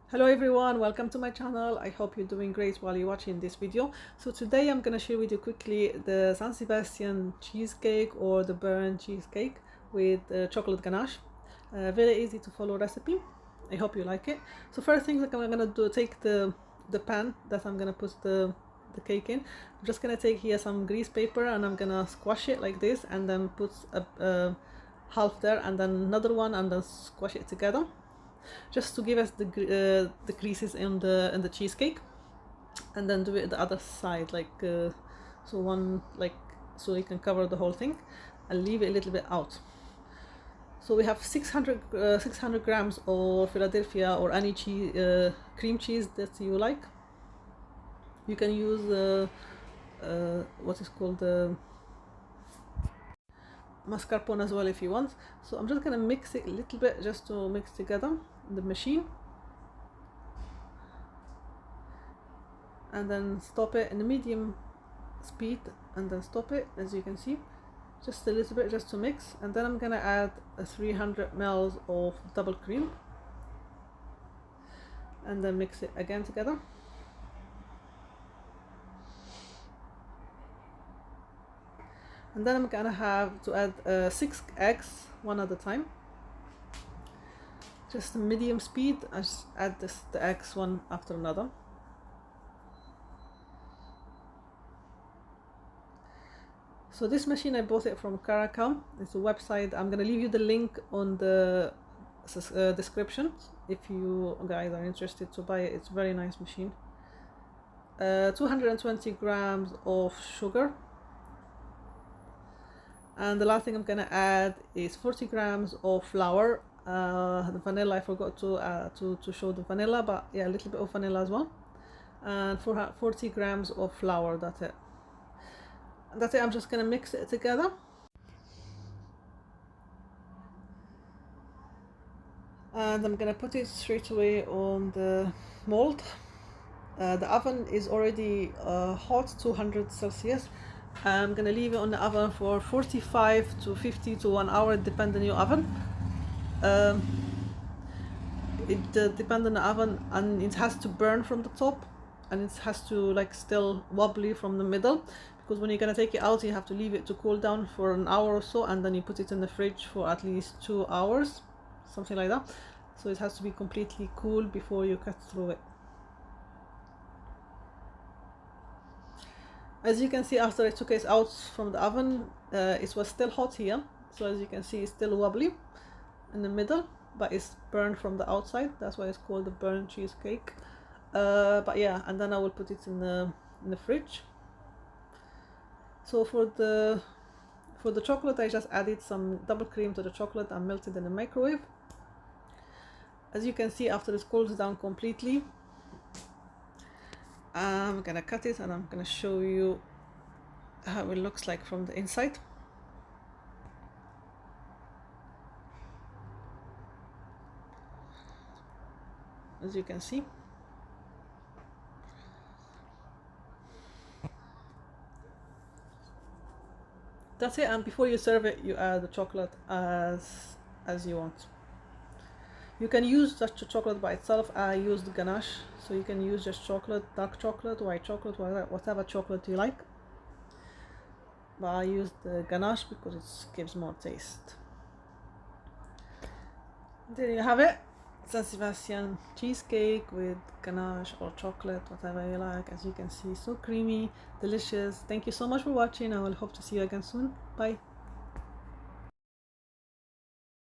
Hello everyone, welcome to my channel. I hope you're doing great while you're watching this video. So today I'm gonna share with you quickly the San Sebastian cheesecake or the burnt cheesecake with chocolate ganache. Very easy to follow recipe. I hope you like it. So first things I'm gonna do, take the pan that I'm gonna put the cake in. I'm just gonna take here some grease paper and I'm gonna squash it like this and then put a half there and then another one and then squash it together, just to give us the creases in the cheesecake, and then do it the other side so one so you can cover the whole thing and leave it a little bit out. So we have 600 grams of Philadelphia or any cream cheese that you like. You can use what is called mascarpone as well if you want. So I'm just gonna mix it a little bit just to mix together in the machine, and then stop it in a medium speed and then stop it, as you can see, just a little bit just to mix. And then I'm gonna add 300 ml of double cream and then mix it again together. And then I'm gonna have to add 6 eggs one at a time, just a medium speed. I just add the eggs one after another. So this machine I bought it from Caracam. It's a website. I'm gonna leave you the link on the description if you guys are interested to buy it. It's a very nice machine. 220 grams of sugar. And the last thing I'm gonna add is 40 grams of flour. The vanilla, I forgot to show the vanilla, but yeah, a little bit of vanilla as well. And 40 grams of flour. That's it. I'm just gonna mix it together. And I'm gonna put it straight away on the mold. The oven is already hot, 200 Celsius. I'm gonna leave it on the oven for 45 to 50 to 1 hour, depending on your oven. It depends on the oven, and it has to burn from the top, and it has to still wobbly from the middle, because when you're gonna take it out you have to leave it to cool down for an hour or so, and then you put it in the fridge for at least 2 hours, something like that. So it has to be completely cool before you cut through it. As you can see, after I took it out from the oven, it was still hot here. So as you can see, it's still wobbly in the middle, but it's burned from the outside. That's why it's called the burnt cheesecake. But yeah, and then I will put it in the fridge. So for the chocolate, I just added some double cream to the chocolate and melted in the microwave. As you can see, after it cools down completely, I'm gonna cut it and I'm gonna show you how it looks like from the inside. As you can see, that's it. And before you serve it, you add the chocolate as you want. You can use just the chocolate by itself. I used ganache, so you can use just chocolate, dark chocolate, white chocolate, whatever chocolate you like. But I used the ganache because it gives more taste. There you have it, San Sebastian cheesecake with ganache or chocolate, whatever you like. As you can see, so creamy, delicious. Thank you so much for watching. I will hope to see you again soon. Bye.